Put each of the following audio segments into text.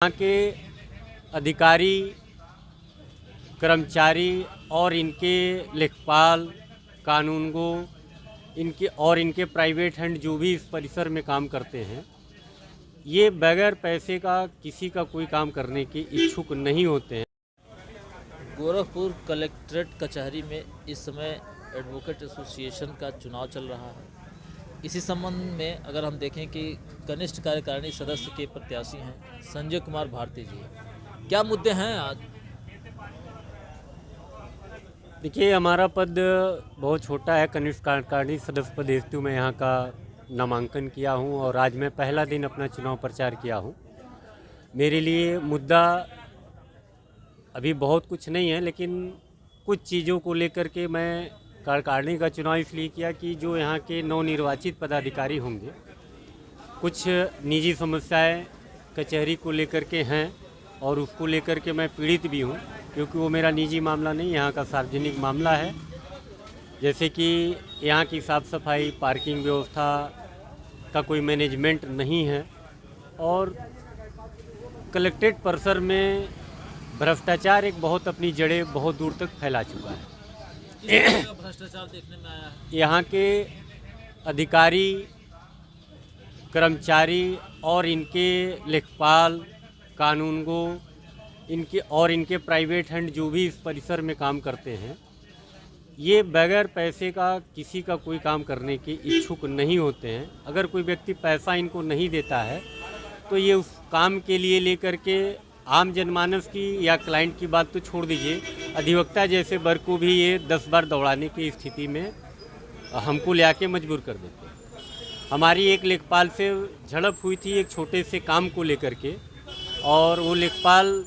यहाँ के अधिकारी, कर्मचारी और इनके लेखपाल, कानूनगो, इनके प्राइवेट हैंड जो भी इस परिसर में काम करते हैं, ये बगैर पैसे का किसी का कोई काम करने के इच्छुक नहीं होते हैं। गोरखपुर कलेक्ट्रेट कचहरी में इस समय एडवोकेट एसोसिएशन का चुनाव चल रहा है। इसी संबंध में अगर हम देखें कि कनिष्ठ कार्यकारिणी सदस्य के प्रत्याशी हैं संजय कुमार भारती जी, क्या मुद्दे हैं आज? देखिए, हमारा पद बहुत छोटा है, कनिष्ठ कार्यकारिणी सदस्य पद हेतु मैं यहाँ का नामांकन किया हूँ और आज मैं पहला दिन अपना चुनाव प्रचार किया हूँ। मेरे लिए मुद्दा अभी बहुत कुछ नहीं है, लेकिन कुछ चीज़ों को लेकर के मैं कार्यकारिणी का चुनाव इसलिए किया कि जो यहाँ के नवनिर्वाचित पदाधिकारी होंगे, कुछ निजी समस्याएं कचहरी को लेकर के हैं और उसको लेकर के मैं पीड़ित भी हूँ, क्योंकि वो मेरा निजी मामला नहीं, यहाँ का सार्वजनिक मामला है। जैसे कि यहाँ की साफ़ सफाई, पार्किंग व्यवस्था का कोई मैनेजमेंट नहीं है और कलेक्ट्रेट परिसर में भ्रष्टाचार एक बहुत अपनी जड़ें बहुत दूर तक फैला चुका है। भ्रष्टाचार देखने में आया है। यहाँ के अधिकारी, कर्मचारी और इनके लेखपाल, कानूनगो, इनके प्राइवेट हैंड जो भी इस परिसर में काम करते हैं, ये बगैर पैसे का किसी का कोई काम करने के इच्छुक नहीं होते हैं। अगर कोई व्यक्ति पैसा इनको नहीं देता है तो ये उस काम के लिए लेकर के आम जनमानस की या क्लाइंट की बात तो छोड़ दीजिए, अधिवक्ता जैसे वर्ग को भी ये 10 बार दौड़ाने की स्थिति में हमको ले आके मजबूर कर देते हैं। हमारी एक लेखपाल से झड़प हुई थी एक छोटे से काम को लेकर के, और वो लेखपाल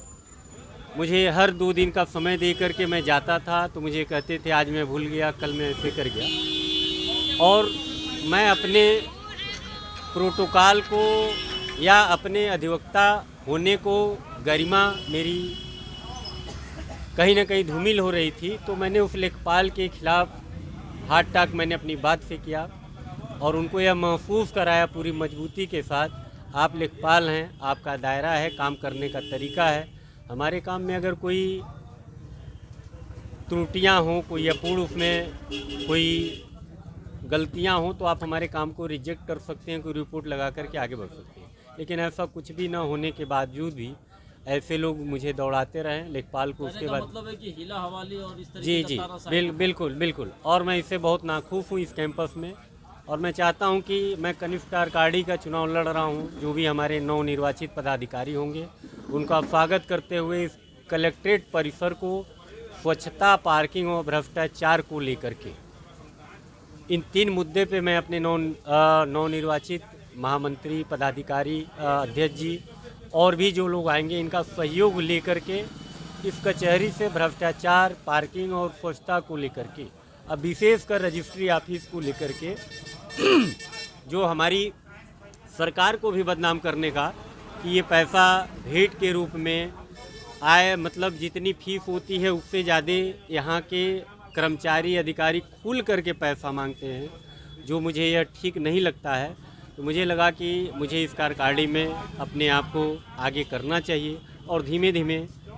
मुझे हर 2 दिन का समय दे करके मैं जाता था तो मुझे कहते थे आज मैं भूल गया, कल मैं ऐसे कर गया। और मैं अपने प्रोटोकॉल को या अपने अधिवक्ता होने को गरिमा मेरी कहीं ना कहीं धूमिल हो रही थी, तो मैंने उस लेखपाल के खिलाफ हाथ टाक मैंने अपनी बात से किया और उनको यह महसूस कराया पूरी मजबूती के साथ, आप लेखपाल हैं, आपका दायरा है, काम करने का तरीका है। हमारे काम में अगर कोई त्रुटियां हों, कोई अपूर्ण उसमें कोई गलतियां हों तो आप हमारे काम को रिजेक्ट कर सकते हैं, कोई रिपोर्ट लगा करके आगे बढ़ सकते हैं। लेकिन ऐसा कुछ भी ना होने के बावजूद भी ऐसे लोग मुझे दौड़ाते रहे लेखपाल को। उसके बाद मतलब है कि हिला हवाली और इस तरीके जी का जी तानाशाही। बिल्कुल, और मैं इससे बहुत नाखुश हूँ इस कैंपस में। और मैं चाहता हूँ कि मैं कनिष्ठ कार्यकारिणी का चुनाव लड़ रहा हूँ, जो भी हमारे नवनिर्वाचित पदाधिकारी होंगे उनका स्वागत करते हुए इस कलेक्ट्रेट परिसर को स्वच्छता, पार्किंग और भ्रष्टाचार को लेकर के इन 3 मुद्दे पे मैं अपने नवनिर्वाचित महामंत्री, पदाधिकारी, अध्यक्ष जी और भी जो लोग आएंगे, इनका सहयोग लेकर के इस कचहरी से भ्रष्टाचार, पार्किंग और स्वच्छता को लेकर के, अब विशेषकर रजिस्ट्री ऑफिस को लेकर के जो हमारी सरकार को भी बदनाम करने का कि ये पैसा भेंट के रूप में आए, मतलब जितनी फीस होती है उससे ज़्यादा यहाँ के कर्मचारी, अधिकारी खुल करके पैसा मांगते हैं, जो मुझे यह ठीक नहीं लगता है। तो मुझे लगा कि मुझे इस कार्यकारिणी में अपने आप को आगे करना चाहिए और धीमे धीमे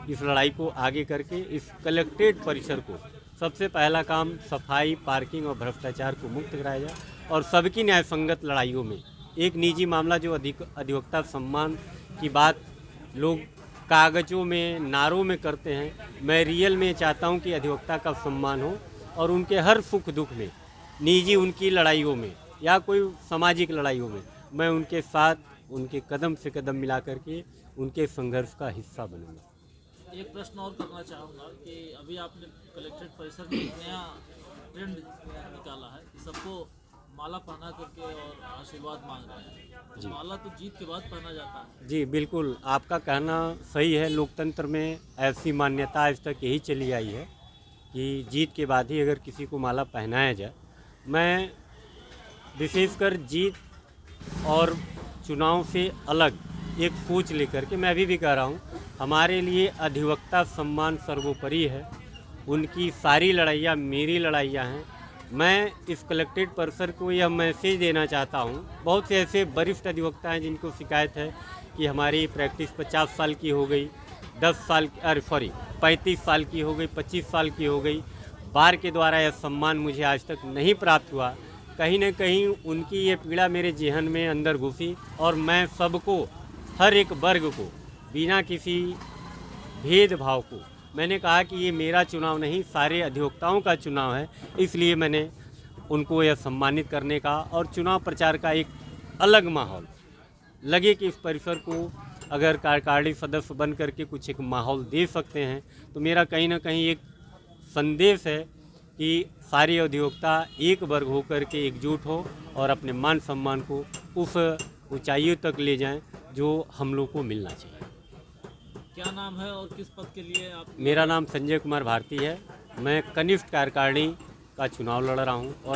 इस लड़ाई को आगे करके इस कलेक्ट्रेट परिसर को सबसे पहला काम सफाई, पार्किंग और भ्रष्टाचार को मुक्त कराया जाए और सबकी न्यायसंगत लड़ाइयों में एक निजी मामला जो अधिवक्ता सम्मान की बात लोग कागज़ों में, नारों में करते हैं, मैं रियल में चाहता हूं कि अधिवक्ता का सम्मान हो और उनके हर सुख दुख में, निजी उनकी लड़ाइयों में या कोई सामाजिक लड़ाइयों में मैं उनके साथ, उनके कदम से कदम मिला करके उनके संघर्ष का हिस्सा बनूंगा। एक प्रश्न और करना चाहूँगा कि अभी आपने कलेक्ट्रेट परिसर में एक नया ट्रेंड निकाला है कि सबको माला पहना करके और आशीर्वाद मांग रहे हैं। जी। माला तो जीत के बाद पहना जाता है। जी बिल्कुल, आपका कहना सही है। लोकतंत्र में ऐसी मान्यता आज तक यही चली आई है कि जीत के बाद ही अगर किसी को माला पहनाया जाए। मैं विशेषकर जीत और चुनाव से अलग एक सोच लेकर के मैं अभी भी कह रहा हूँ, हमारे लिए अधिवक्ता सम्मान सर्वोपरि है। उनकी सारी लड़ाइयाँ मेरी लड़ाइयाँ हैं। मैं इस कलेक्ट्रेट परिसर को यह मैसेज देना चाहता हूँ, बहुत से ऐसे वरिष्ठ अधिवक्ता हैं जिनको शिकायत है कि हमारी प्रैक्टिस 50 साल की हो गई, 35 साल की हो गई, 25 साल की हो गई। बार के द्वारा यह सम्मान मुझे आज तक नहीं प्राप्त हुआ। कहीं न कहीं उनकी ये पीड़ा मेरे ज़हन में अंदर घुसी और मैं सबको, हर एक वर्ग को, बिना किसी भेदभाव को, मैंने कहा कि ये मेरा चुनाव नहीं, सारे अधिवक्ताओं का चुनाव है। इसलिए मैंने उनको यह सम्मानित करने का और चुनाव प्रचार का एक अलग माहौल लगे कि इस परिसर को अगर कार्यकारिणी सदस्य बन करके कुछ एक माहौल दे सकते हैं, तो मेरा कहीं ना कहीं एक संदेश है कि सारे अधिवक्ता एक वर्ग होकर के एकजुट हो और अपने मान सम्मान को उस ऊंचाइयों तक ले जाएं जो हम लोग को मिलना चाहिए। क्या नाम है और किस पद के लिए आप? मेरा नाम संजय कुमार भारती है। मैं कनिष्ठ कार्यकारिणी का चुनाव लड़ रहा हूं और